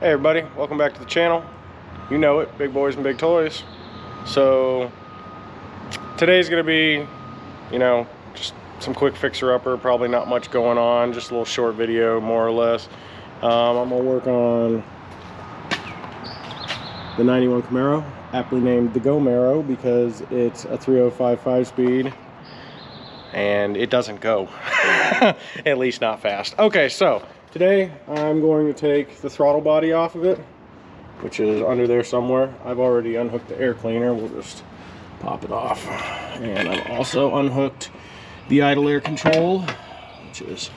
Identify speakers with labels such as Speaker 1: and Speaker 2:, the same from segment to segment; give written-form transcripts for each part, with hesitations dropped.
Speaker 1: Hey everybody, welcome back to the channel. You know it, big boys and big toys. So today's gonna be, just some quick fixer-upper, probably not much going on, just a little short video more or less. I'm gonna work on the 91 Camaro, aptly named the GOMARO because it's a 305 5-speed and it doesn't go, at least not fast. Okay, so today I'm going to take the throttle body off of it, which is under there somewhere. I've already unhooked the air cleaner. We'll just pop it off. And I've also unhooked the idle air control, which is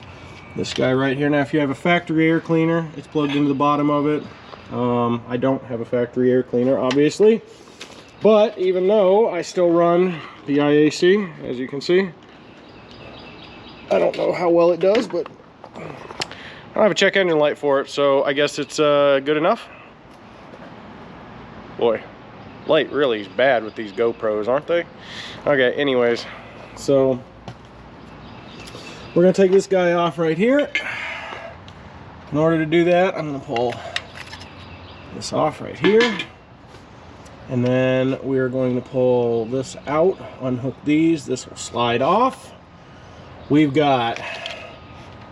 Speaker 1: this guy right here. Now if you have a factory air cleaner, it's plugged into the bottom of it. I don't have a factory air cleaner, obviously, but even though I still run the IAC, as you can see, I don't know how well it does, but I don't have a check engine light for it, so I guess it's good enough. Boy, light really is bad with these GoPros, aren't they? Okay, anyways, so we're gonna take this guy off right here. In order to do that, I'm gonna pull this off right here, and then we're going to pull this out, unhook these. This will slide off. We've got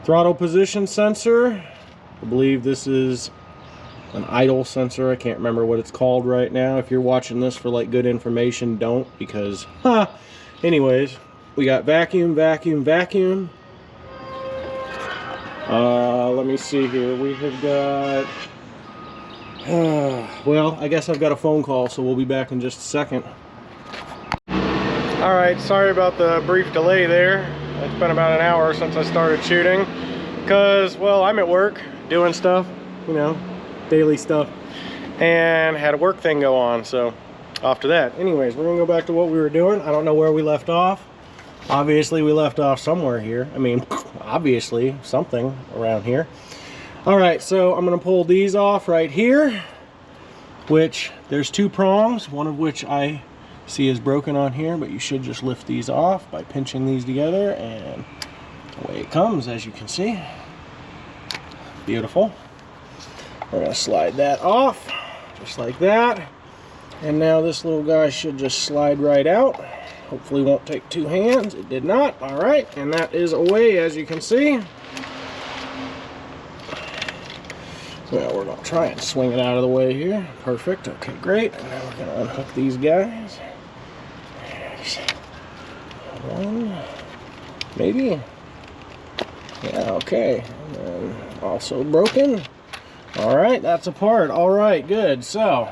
Speaker 1: throttle position sensor. I believe this is an idle sensor. I can't remember what it's called right now. If you're watching this for like good information, don't, because anyways, we got vacuum. Let me see here. We have got well, I guess I've got a phone call, so we'll be back in just a second. All right, sorry about the brief delay there. It's been about an hour since I started shooting because, well, I'm at work doing stuff, daily stuff, and had a work thing go on, so off to that. Anyways, we're gonna go back to what we were doing. I don't know where we left off. Obviously we left off somewhere here. I mean, obviously something around here. All right, so I'm gonna pull these off right here, which there's two prongs, one of which I see is broken on here, but you should just lift these off by pinching these together, and away it comes, as you can see. Beautiful. We're gonna slide that off, just like that. And now this little guy should just slide right out. Hopefully won't take two hands. It did not. All right, and that is away, as you can see. Well, we're gonna try and swing it out of the way here. Perfect, okay, great. And now we're gonna unhook these guys. There's one, maybe. Yeah, okay. And then also broken. All right, that's apart. All right, good. So,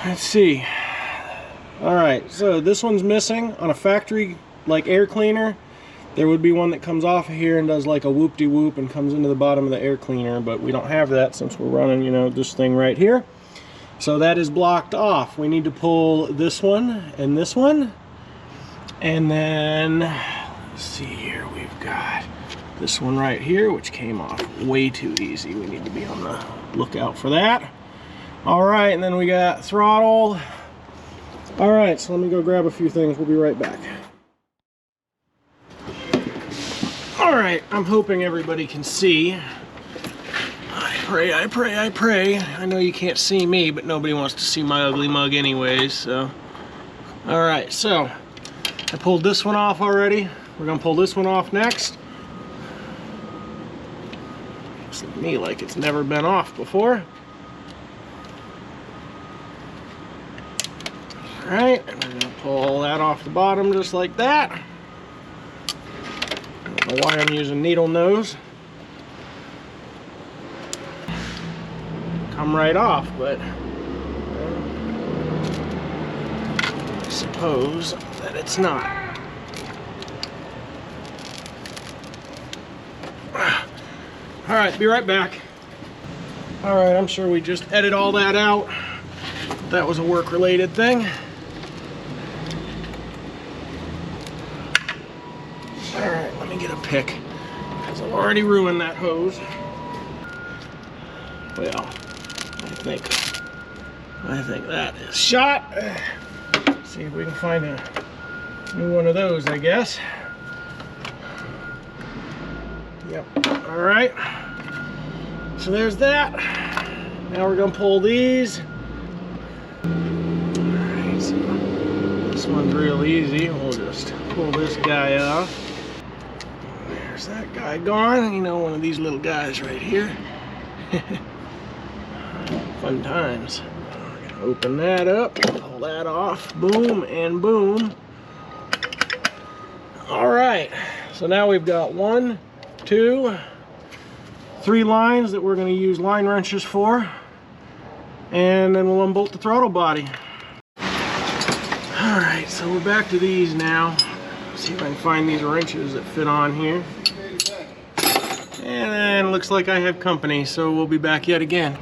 Speaker 1: let's see. All right, so this one's missing. On a factory, like, air cleaner, there would be one that comes off of here and does like a whoop-de-whoop and comes into the bottom of the air cleaner, but we don't have that since we're running, this thing right here. So that is blocked off. We need to pull this one, and then, let's see here, we've got this one right here, which came off way too easy. We need to be on the lookout for that. All right, and then we got throttle. All right, so let me go grab a few things. We'll be right back. All right, I'm hoping everybody can see. I pray. I know you can't see me, but nobody wants to see my ugly mug anyways, so. All right, so I pulled this one off already. We're gonna pull this one off next. Looks to me like it's never been off before. All right, and we're gonna pull that off the bottom just like that. I don't know why I'm using needle nose. Come right off, but I suppose that it's not. All right, be right back. All right, I'm sure we just edit all that out. That was a work-related thing. All right, let me get a pick, because I've already ruined that hose. Well, I think that is shot. Let's see if we can find a new one of those, I guess. Yep, all right. so there's that. Now we're gonna pull these. Alright, so this one's real easy. We'll just pull this guy off. There's that guy gone. You know, one of these little guys right here. Fun times. We're gonna open that up, pull that off, boom and boom. Alright, so now we've got 1, 2, 3 lines that we're going to use line wrenches for, and then we'll unbolt the throttle body. Alright, so we're back to these now. See if I can find these wrenches that fit on here. And then it looks like I have company, so we'll be back yet again.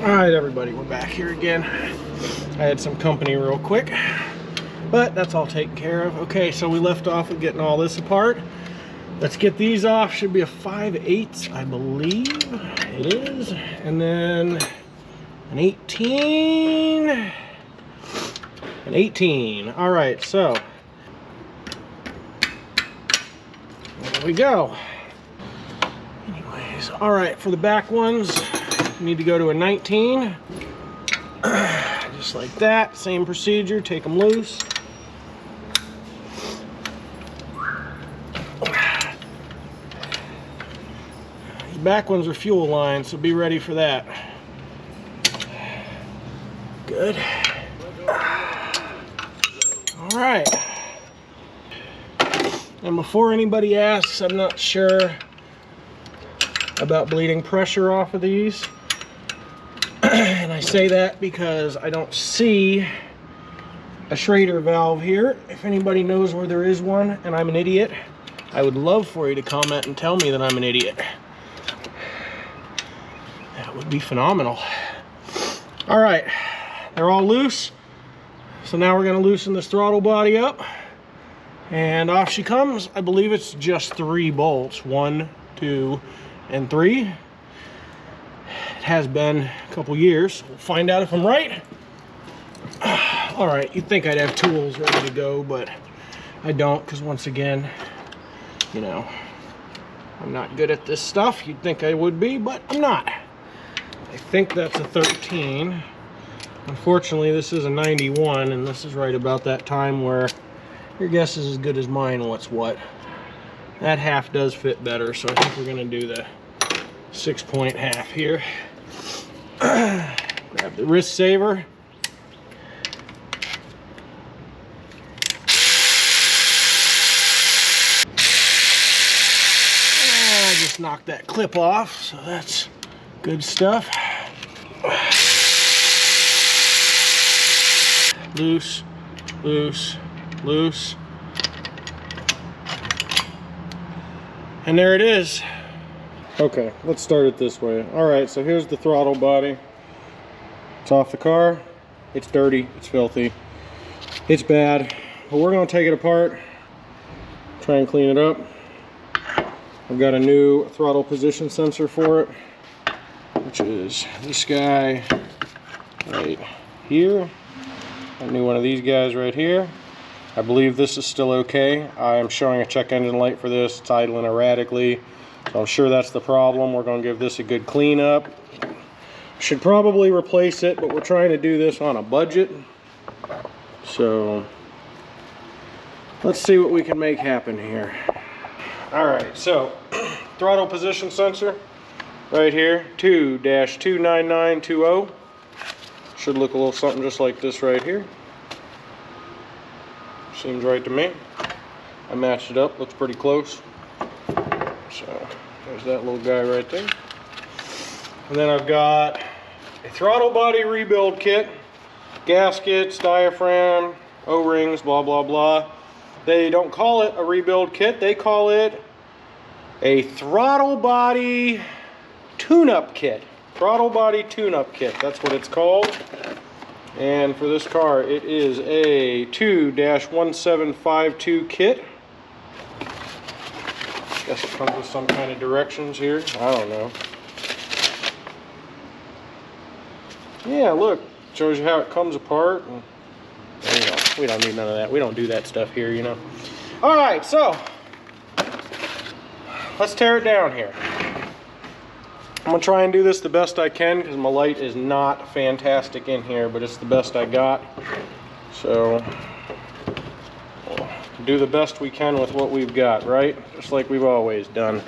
Speaker 1: Alright everybody, we're back here again. I had some company real quick, but that's all taken care of. Okay, so we left off with getting all this apart. Let's get these off. Should be a 5/8, I believe it is. And then an 18. An 18. All right, so there we go. Anyways, all right, for the back ones, we need to go to a 19. Just like that, same procedure, take them loose. These back ones are fuel lines, so be ready for that. Good. All right. And before anybody asks, I'm not sure about bleeding pressure off of these. And I say that because I don't see a Schrader valve here. If anybody knows where there is one and I'm an idiot, I would love for you to comment and tell me that I'm an idiot. That would be phenomenal. All right, they're all loose. So now we're going to loosen this throttle body up. And off she comes. I believe it's just 3 bolts. 1, 2, and 3. It has been a couple years. We'll find out if I'm right. All right, you'd think I'd have tools ready to go, but I don't, because once again, you know, I'm not good at this stuff. You'd think I would be, but I'm not. I think that's a 13. Unfortunately, this is a 91, and this is right about that time where your guess is as good as mine what's what. That half does fit better, so I think we're going to do the 6-point half here. Grab the wrist saver. I just knocked that clip off, so that's good stuff. Loose, loose, loose. And there it is. Okay, let's start it this way. All right, so here's the throttle body. It's off the car. It's dirty, it's filthy, it's bad. But we're gonna take it apart, try and clean it up. I've got a new throttle position sensor for it, which is this guy right here. A new one of these guys right here. I believe this is still okay. I am showing a check engine light for this. It's idling erratically, so I'm sure that's the problem. We're going to give this a good clean up. Should probably replace it, but we're trying to do this on a budget. So let's see what we can make happen here. All right, so throttle position sensor right here, 2-29920. Should look a little something just like this right here. Seems right to me. I matched it up, looks pretty close. So there's that little guy right there. And then I've got a throttle body rebuild kit, gaskets, diaphragm, O-rings, blah, blah, blah. They don't call it a rebuild kit, they call it a throttle body tune-up kit. Throttle body tune-up kit, that's what it's called. And for this car, it is a 2-1752 kit. Guess it comes with some kind of directions here. I don't know. Yeah, look, shows you how it comes apart. And, you know, we don't need none of that. We don't do that stuff here, you know. All right, so let's tear it down here. I'm gonna try and do this the best I can because my light is not fantastic in here, but it's the best I got. So we'll do the best we can with what we've got, right? Just like we've always done.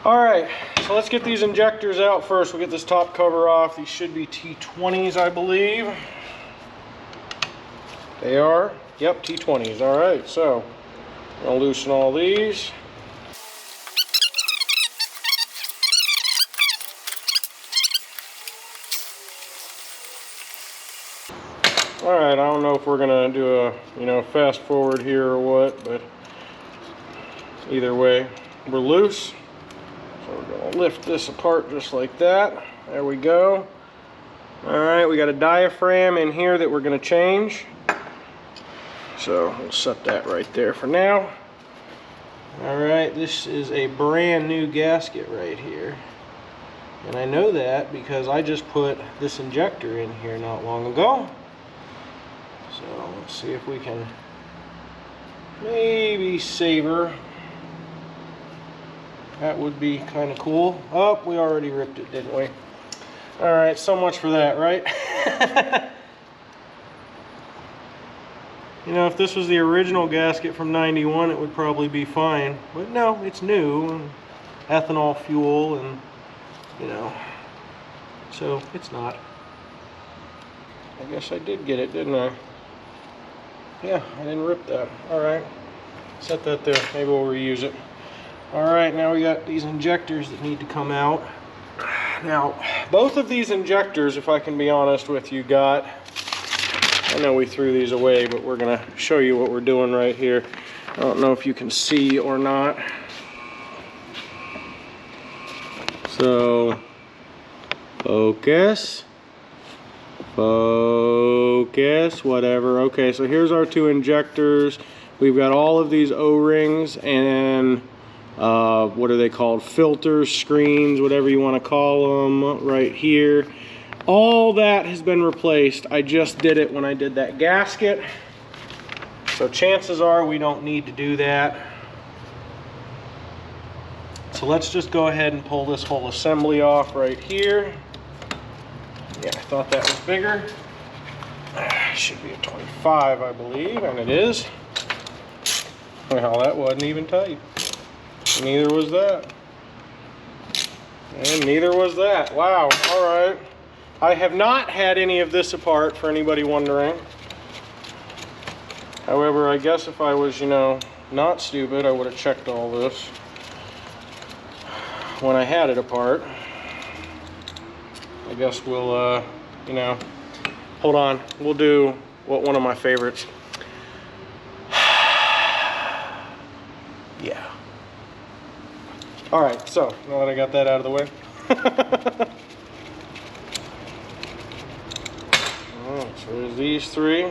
Speaker 1: All right, so let's get these injectors out first. We'll get this top cover off. These should be T20s, I believe. They are. Yep, T20s. All right, so I'm gonna loosen all these. All right, I don't know if we're gonna do a, fast forward here or what, but either way, we're loose. So we're gonna lift this apart just like that. There we go. All right, we got a diaphragm in here that we're gonna change. So we'll set that right there for now. All right, this is a brand new gasket right here. And I know that because I just put this injector in here not long ago. So let's see if we can maybe save her. That would be kind of cool. Oh, we already ripped it, didn't we? All right, so much for that, right? If this was the original gasket from '91, it would probably be fine. But no, it's new, and ethanol fuel, and so it's not. I guess I did get it, didn't I? Yeah, I didn't rip that. All right, set that there. Maybe we'll reuse it. All right, now we got these injectors that need to come out. Now, both of these injectors, if I can be honest with you, I know we threw these away, but we're gonna show you what we're doing right here. I don't know if you can see or not. So, focus, whatever. Okay, so here's our two injectors. We've got all of these O-rings and what are they called? Filters, screens, whatever you want to call them, right here. All that has been replaced. I just did it when I did that gasket. So chances are we don't need to do that. So let's just go ahead and pull this whole assembly off right here. Yeah, I thought that was bigger. It should be a 25, I believe, and it is. Well, that wasn't even tight. Neither was that. And neither was that. Wow, all right. I have not had any of this apart, for anybody wondering. However, I guess if I was, not stupid, I would have checked all this when I had it apart. I guess we'll, hold on. We'll do one of my favorites. Yeah. All right, so now that I got that out of the way. All right, so there's these three.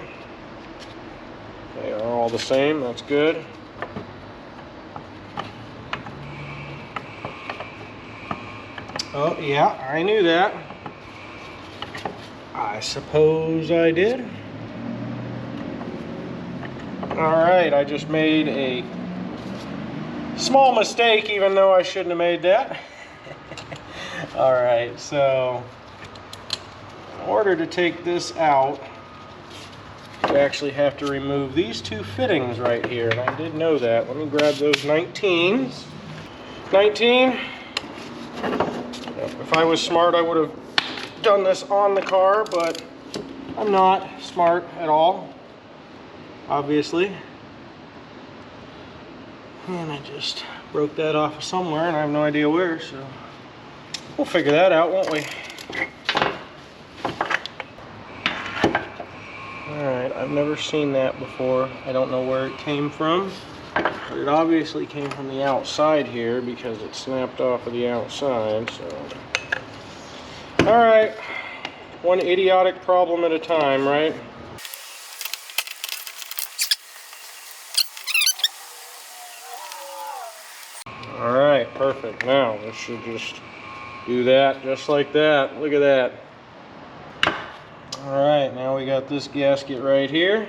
Speaker 1: They are all the same, that's good. Oh, yeah, I knew that. I suppose I did. All right, I just made a small mistake, even though I shouldn't have made that. All right, so in order to take this out, you actually have to remove these two fittings right here, and I did know that. Let me grab those 19s. 19. If I was smart, I would have done this on the car, but I'm not smart at all, obviously. And I just broke that off of somewhere, and I have no idea where, so we'll figure that out, won't we? Alright, I've never seen that before. I don't know where it came from, but it obviously came from the outside here because it snapped off of the outside, so. Alright, one idiotic problem at a time, right? Alright, perfect. Now, this should just do that just like that. Look at that. Alright, now we got this gasket right here.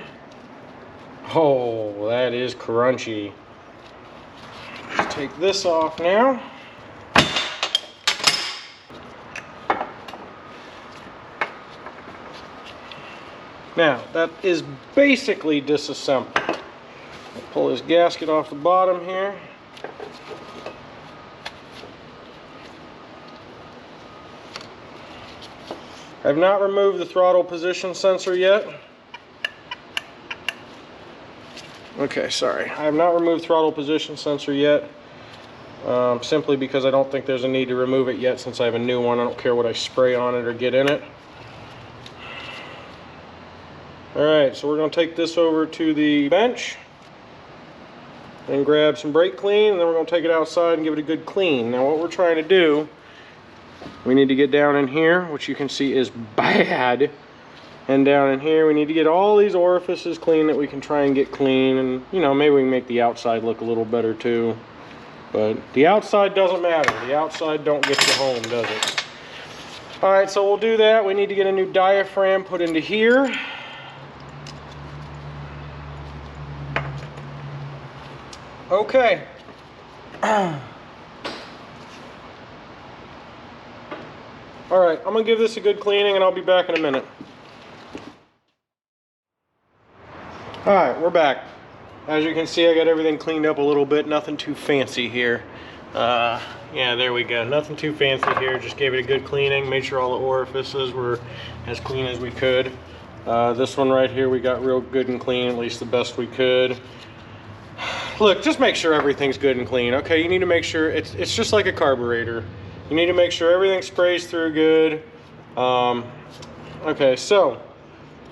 Speaker 1: Oh, that is crunchy. Let's take this off now. Now, that is basically disassembled. I'll pull this gasket off the bottom here. I've not removed the throttle position sensor yet. Okay, sorry. I have not removed throttle position sensor yet. Simply because I don't think there's a need to remove it yet since I have a new one. I don't care what I spray on it or get in it. Alright, so we're going to take this over to the bench and grab some brake clean, and then we're going to take it outside and give it a good clean. Now what we're trying to do, we need to get down in here, which you can see is bad, and down in here we need to get all these orifices clean that we can try and get clean, and you know, maybe we can make the outside look a little better too. But the outside doesn't matter. The outside don't get you home, does it? Alright, so we'll do that. We need to get a new diaphragm put into here. Okay. Alright, I'm going to give this a good cleaning and I'll be back in a minute. Alright, we're back. As you can see, I got everything cleaned up a little bit. Nothing too fancy here. Yeah, there we go. Nothing too fancy here. Just gave it a good cleaning. Made sure all the orifices were as clean as we could. This one right here we got real good and clean, at least the best we could. Look, just make sure everything's good and clean, okay? You need to make sure, it's just like a carburetor. You need to make sure everything sprays through good. Okay, so,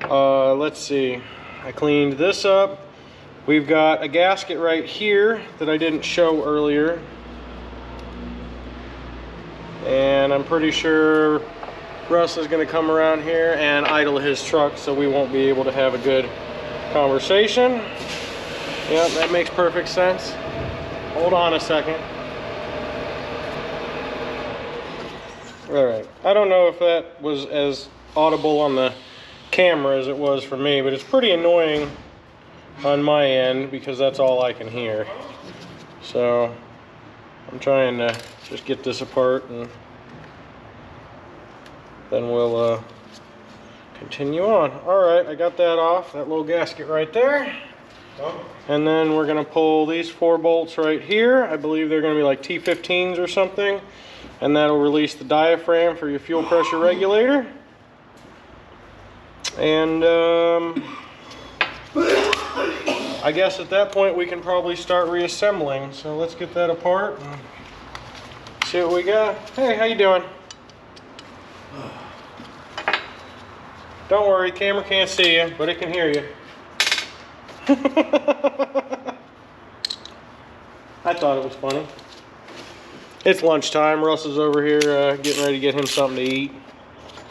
Speaker 1: let's see. I cleaned this up. We've got a gasket right here that I didn't show earlier. And I'm pretty sure Russ is gonna come around here and idle his truck, so we won't be able to have a good conversation. Yep, that makes perfect sense. Hold on a second. Alright, I don't know if that was as audible on the camera as it was for me, but it's pretty annoying on my end because that's all I can hear. So, I'm trying to just get this apart and then we'll continue on. Alright, I got that off, that little gasket right there. And then we're going to pull these 4 bolts right here. I believe they're going to be like T15s or something. And that'll release the diaphragm for your fuel pressure regulator. And I guess at that point we can probably start reassembling. So let's get that apart and see what we got. Hey, how you doing? Don't worry, camera can't see you, but it can hear you. I thought it was funny. It's lunchtime. Russ is over here getting ready to get him something to eat.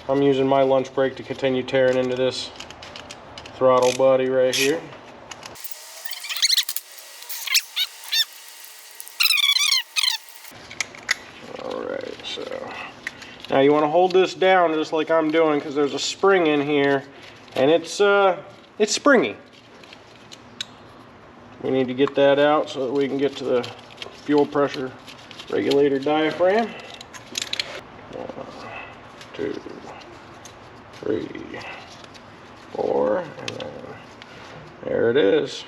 Speaker 1: I'm using my lunch break to continue tearing into this throttle buddy right here. Alright, so now you want to hold this down just like I'm doing because there's a spring in here and it's springy. We need to get that out so that we can get to the fuel pressure regulator diaphragm. 1, 2, 3, 4, and then there it is.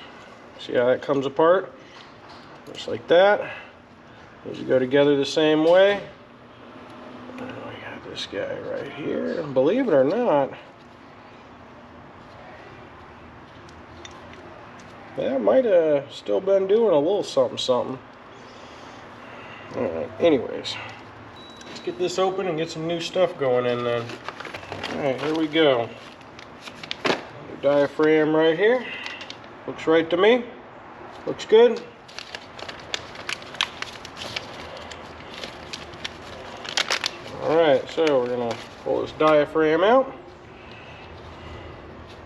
Speaker 1: See how that comes apart? Just like that. These go together the same way. And we got this guy right here. And believe it or not, that might have still been doing a little something something. Alright, anyways, let's get this open and get some new stuff going in then. Alright, here we go. New diaphragm right here. Looks right to me. Looks good. Alright, so we're going to pull this diaphragm out.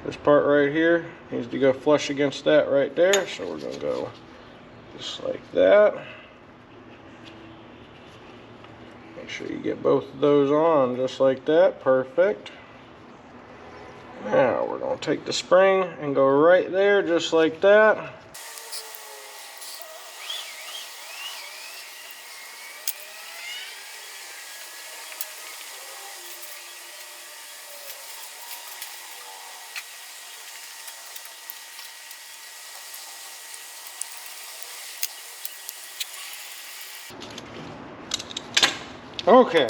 Speaker 1: This part right here needs to go flush against that right there, so we're going to go just like that. Make sure you get both of those on just like that. Perfect. Now we're going to take the spring and go right there just like that. Okay.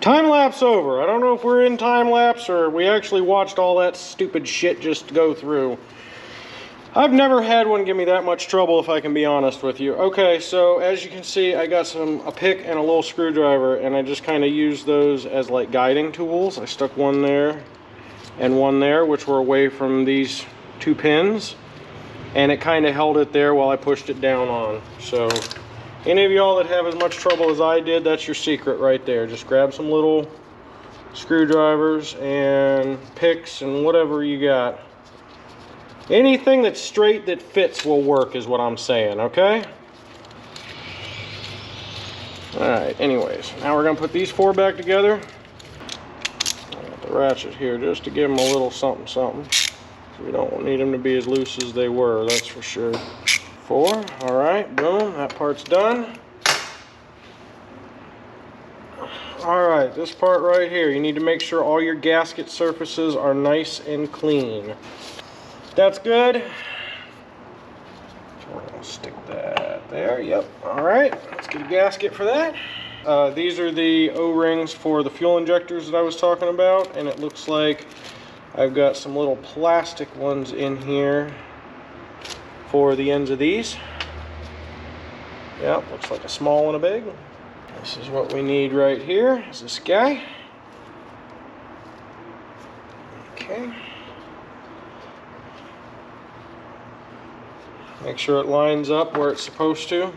Speaker 1: Time lapse over. I don't know if we're in time lapse or we actually watched all that stupid shit just go through. I've never had one give me that much trouble, if I can be honest with you. Okay, so as you can see, I got a pick and a little screwdriver, and I just kind of used those as like guiding tools. I stuck one there and one there, which were away from these two pins, and it kind of held it there while I pushed it down on. So any of y'all that have as much trouble as I did, that's your secret right there. Just grab some little screwdrivers and picks and whatever you got. Anything that's straight that fits will work is what I'm saying, okay? Alright, anyways, now we're going to put these four back together. I got the ratchet here just to give them a little something something. We don't need them to be as loose as they were, that's for sure. Four, alright, boom, that part's done. Alright, this part right here, you need to make sure all your gasket surfaces are nice and clean. That's good. So we're going to stick that there. Yep. All right. Let's get a gasket for that. These are the O-rings for the fuel injectors that I was talking about. And it looks like I've got some little plastic ones in here for the ends of these. Yep. Looks like a small and a big. This is what we need right here. Is this guy. Okay. Make sure it lines up where it's supposed to. You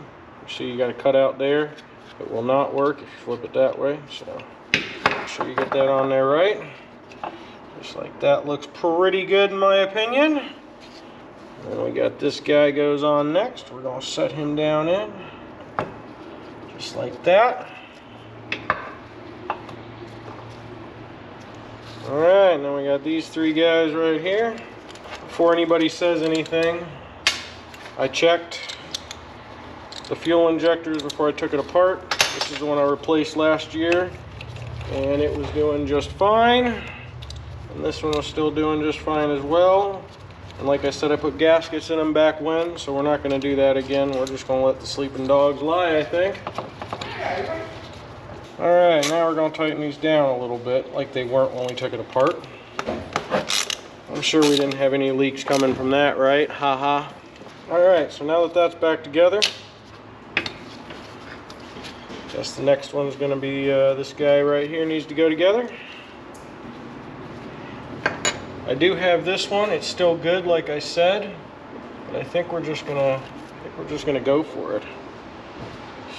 Speaker 1: see you got a cutout there. It will not work if you flip it that way. So make sure you get that on there right. Just like that, looks pretty good in my opinion. And then we got this guy goes on next. We're going to set him down in. Just like that. Alright, and then we got these three guys right here. Before anybody says anything, I checked the fuel injectors before I took it apart. This is the one I replaced last year, and it was doing just fine. And this one was still doing just fine as well. And like I said, I put gaskets in them back when, so we're not going to do that again. We're just going to let the sleeping dogs lie, I think. Alright, now we're going to tighten these down a little bit, like they weren't when we took it apart. I'm sure we didn't have any leaks coming from that, right? Haha. Alright, so now that that's back together, guess the next one's going to be this guy right here needs to go together. I do have this one. It's still good, like I said, but I think we're just gonna go for it.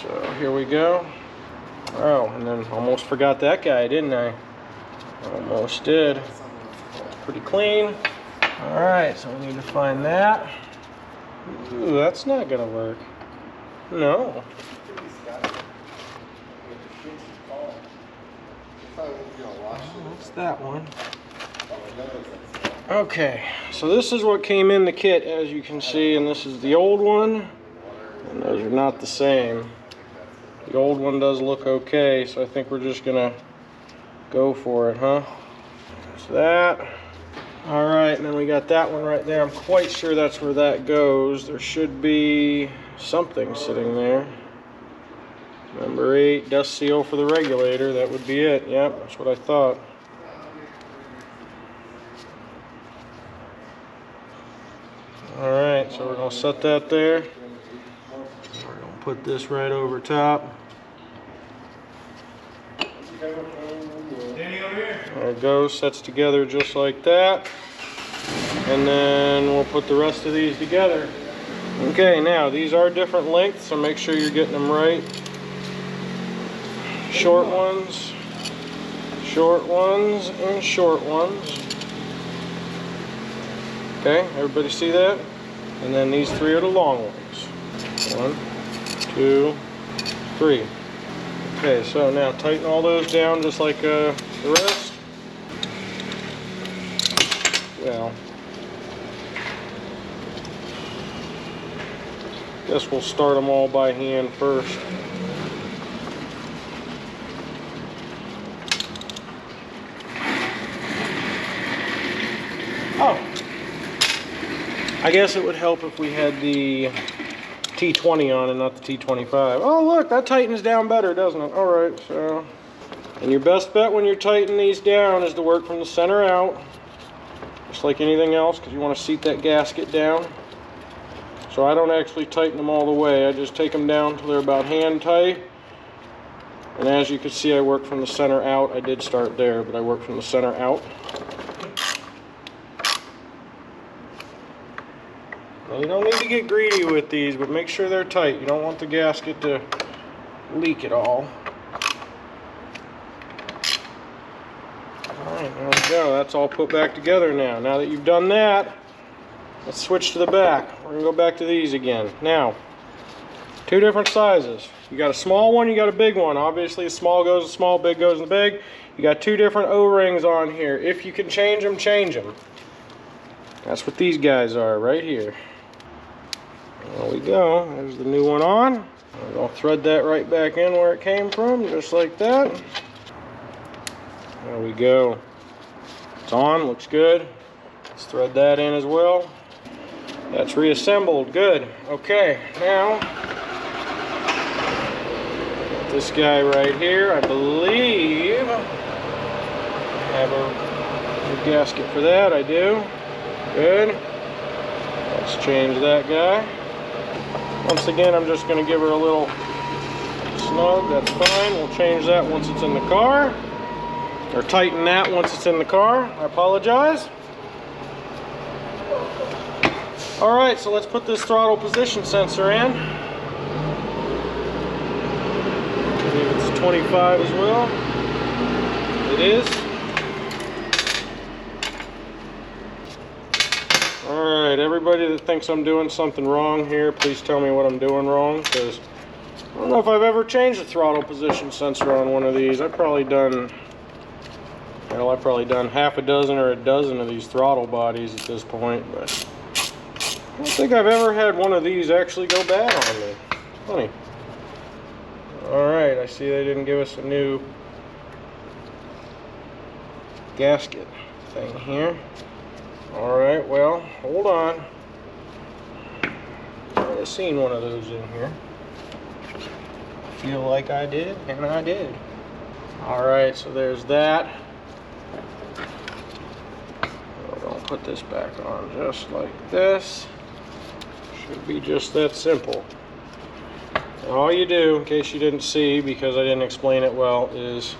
Speaker 1: So here we go. Oh, and then almost forgot that guy, didn't I? Almost did. Pretty clean. Alright, so we need to find that. Ooh, that's not gonna work. No. What's that one? Okay, so this is what came in the kit, as you can see, and this is the old one, and those are not the same. The old one does look okay, so I think we're just gonna go for it, huh? There's that. Alright, and then we got that one right there. I'm quite sure that's where that goes. There should be something sitting there. Number 8, dust seal for the regulator. That would be it. Yep, that's what I thought. Alright, so we're going to set that there. We're going to put this right over top. There it goes, sets together just like that. And then we'll put the rest of these together. Okay, now these are different lengths, so make sure you're getting them right. Short ones, and short ones. Okay, everybody see that? And then these three are the long ones. 1, 2, 3. Okay, so now tighten all those down just like the rest. Well, guess we'll start them all by hand first. Oh, I guess it would help if we had the T20 on and not the T25. Oh look, that tightens down better, doesn't it? All right, so, and your best bet when you're tightening these down is to work from the center out, just like anything else, because you want to seat that gasket down. So I don't actually tighten them all the way. I just take them down till they're about hand tight. And as you can see, I work from the center out. I did start there, but I work from the center out. Now, you don't need to get greedy with these, but make sure they're tight. You don't want the gasket to leak at all. Alright, there we go. That's all put back together now. Now that you've done that, let's switch to the back. We're going to go back to these again. Now, two different sizes. You got a small one, you got a big one. Obviously, small goes in small, big goes in the big. You got two different O-rings on here. If you can change them, change them. That's what these guys are right here. There we go. There's the new one on. We're going to thread that right back in where it came from, just like that. There we go. It's on, looks good. Let's thread that in as well. That's reassembled, good. Okay, now, this guy right here, I believe, I have a gasket for that, I do. Good. Let's change that guy. Once again, I'm just going to give her a little snug, that's fine. We'll change that once it's in the car. Or tighten that once it's in the car, I apologize. Alright, so let's put this throttle position sensor in. I believe it's 25 as well. It is. Alright, everybody that thinks I'm doing something wrong here, please tell me what I'm doing wrong, because I don't know if I've ever changed the throttle position sensor on one of these. I've probably done half a dozen or a dozen of these throttle bodies at this point, but I don't think I've ever had one of these actually go bad on me. Funny. Alright, I see they didn't give us a new gasket thing here. Alright, well, hold on. I've seen one of those in here. I feel like I did, and I did. Alright, so there's that. We're going to put this back on just like this. Should be just that simple. And all you do, in case you didn't see, because I didn't explain it well, is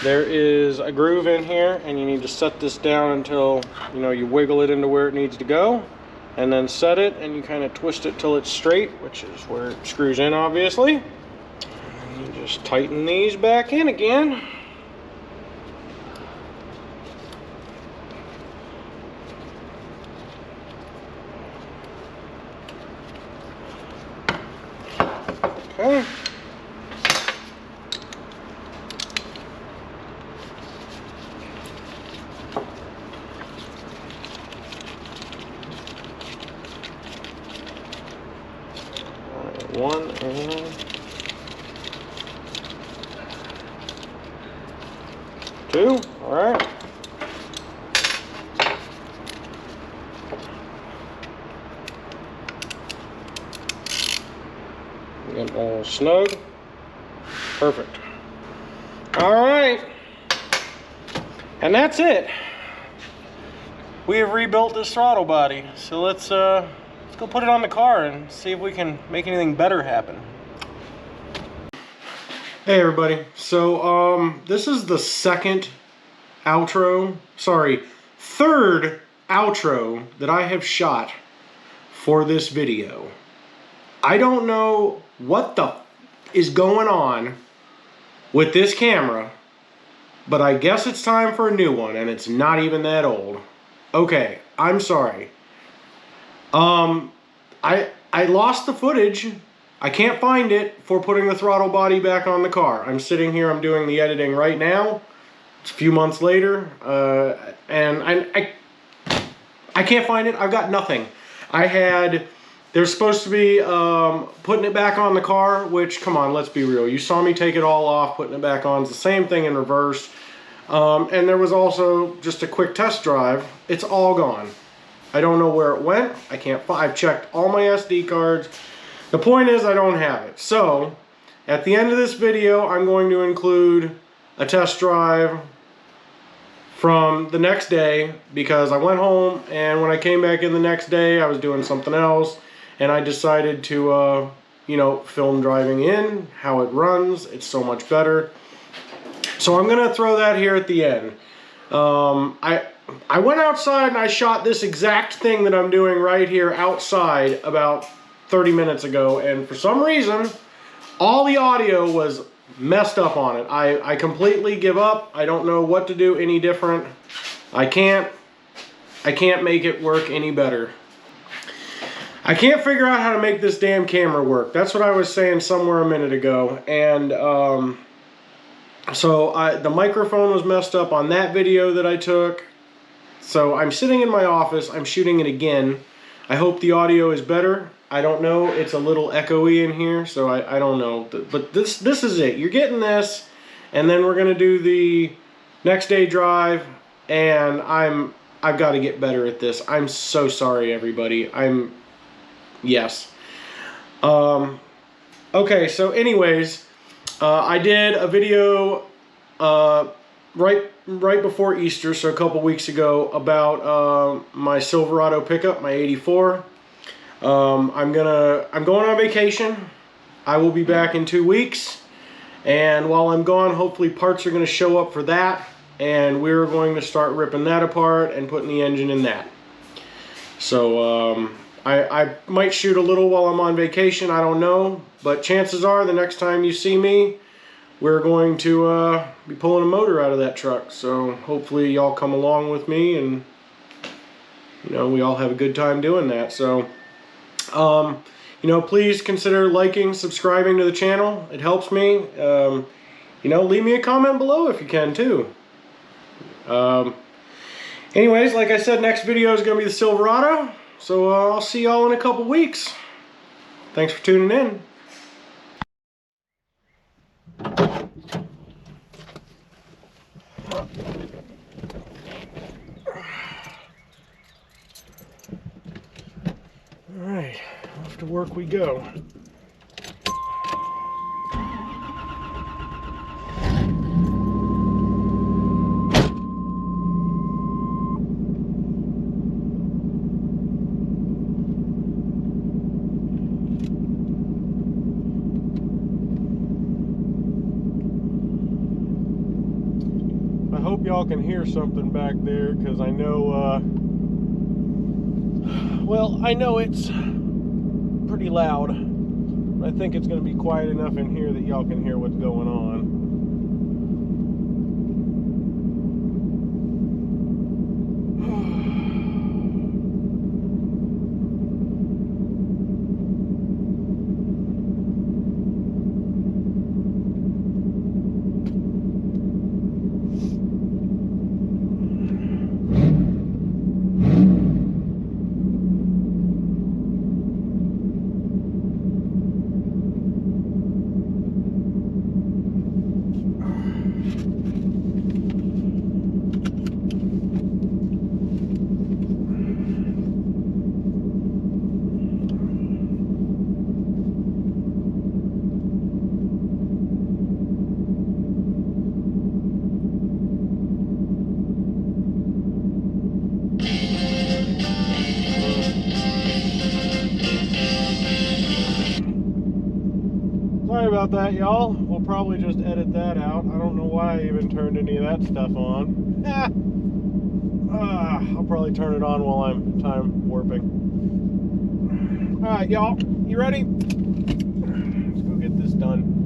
Speaker 1: there is a groove in here, and you need to set this down until, you know, you wiggle it into where it needs to go, and then set it, and you kind of twist it till it's straight, which is where it screws in, obviously. And you just tighten these back in again. Okay. One and two. All right. Get all snug. Perfect. All right. And that's it. We have rebuilt this throttle body. So let's go put it on the car and see if we can make anything better happen. Hey everybody, so this is the third outro that I have shot for this video. I don't know what the is going on with this camera, but I guess it's time for a new one, and it's not even that old. Okay, I'm sorry. I lost the footage. I can't find it for putting the throttle body back on the car. I'm sitting here, I'm doing the editing right now. It's a few months later, and I can't find it. I've got nothing. There's supposed to be putting it back on the car, which, come on, let's be real. You saw me take it all off, putting it back on. It's the same thing in reverse. And there was also just a quick test drive. It's all gone. I don't know where it went. I can't find. I've checked all my SD cards. The point is I don't have it. So at the end of this video, I'm going to include a test drive from the next day, because I went home and when I came back in the next day I was doing something else, and I decided to you know, film driving in, how it runs. It's so much better. So I'm gonna throw that here at the end. I went outside and I shot this exact thing that I'm doing right here outside about 30 minutes ago, and for some reason all the audio was messed up on it. I completely give up. I don't know what to do any different. I can't make it work any better. I can't figure out how to make this damn camera work. That's what I was saying somewhere a minute ago. And so the microphone was messed up on that video that I took. So I'm sitting in my office, I'm shooting it again. I hope the audio is better. I don't know, it's a little echoey in here, so I don't know. But this is it. You're getting this, and then we're gonna do the next day drive, and I've got to get better at this. I'm so sorry, everybody. Yes. Okay, so anyways, I did a video right before Easter, so a couple weeks ago, about my Silverado pickup, my 84. I'm going on vacation. I will be back in 2 weeks, and while I'm gone, hopefully parts are going to show up for that, and we're going to start ripping that apart and putting the engine in that. So I might shoot a little while I'm on vacation, I don't know, but chances are the next time you see me, we're going to be pulling a motor out of that truck. So hopefully y'all come along with me, and you know, we all have a good time doing that. So you know, please consider liking, subscribing to the channel. It helps me. You know, leave me a comment below if you can too. Anyways, like I said, next video is going to be the Silverado. So I'll see y'all in a couple weeks. Thanks for tuning in. Alright, off to work we go. I hope y'all can hear something back there, because I know, well, I know it's pretty loud, but I think it's going to be quiet enough in here that y'all can hear what's going on. Sorry about that, y'all. We'll probably just edit that out. I don't know why I even turned any of that stuff on. I'll probably turn it on while I'm time warping. Alright, y'all. You ready? Let's go get this done.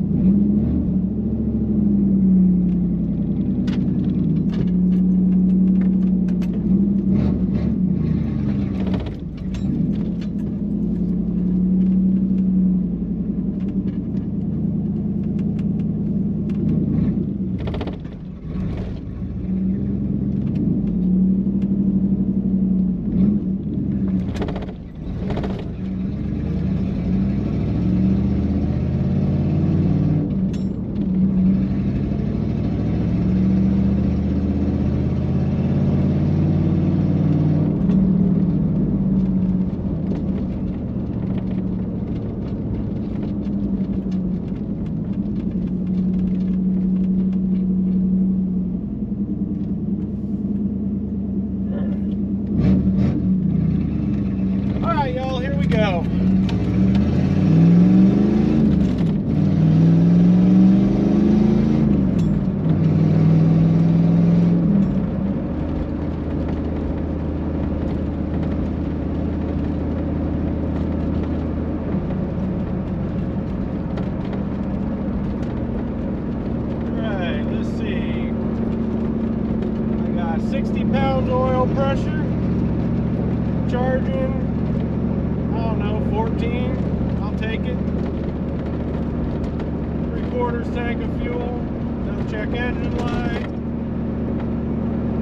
Speaker 1: pounds oil pressure. Charging, I don't know, 14. I'll take it. 3/4 tank of fuel. No check engine light.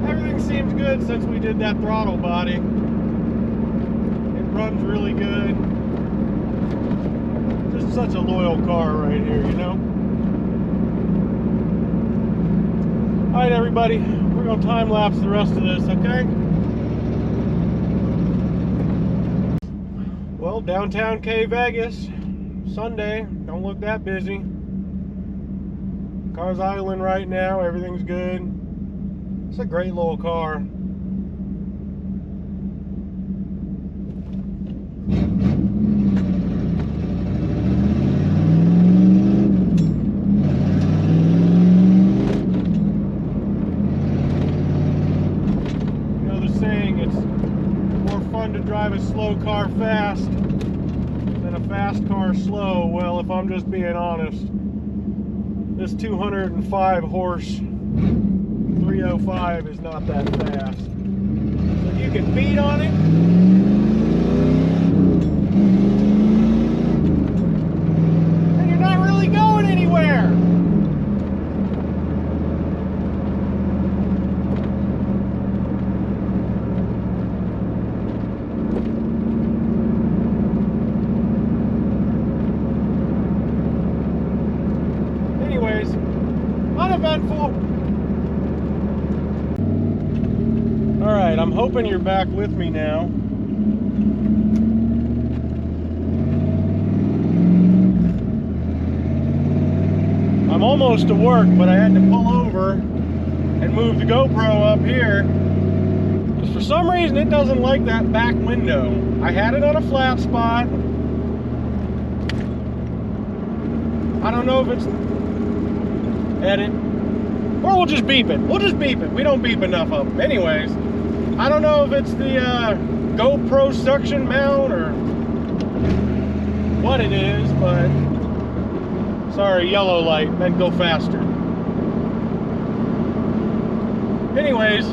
Speaker 1: Everything seems good since we did that throttle body. It runs really good. Just such a loyal car right here, you know? Alright everybody, we're going to time lapse the rest of this, okay? Well, downtown K Vegas, Sunday, don't look that busy. Car's idling right now, everything's good. It's a great little car. To drive a slow car fast than a fast car slow. Well, if I'm just being honest, this 205 horse 305 is not that fast. So you can beat on it. And you're not really going anywhere. Uneventful. Alright, I'm hoping you're back with me now. I'm almost to work, but I had to pull over and move the GoPro up here. Because for some reason it doesn't like that back window. I had it on a flat spot. I don't know if it's edit, or we'll just beep it. We'll just beep it. We don't beep enough of them. Anyways, I don't know if it's the GoPro suction mount or what it is, but sorry, yellow light meant go faster. Anyways,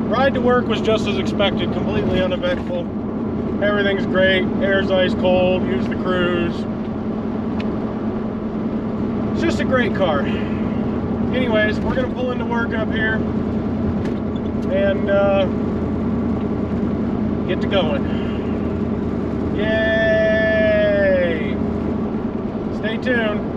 Speaker 1: ride to work was just as expected, completely uneventful. Everything's great, air's ice cold, use the cruise. It's just a great car. Anyways, we're gonna pull into work up here and get to going. Yay! Stay tuned.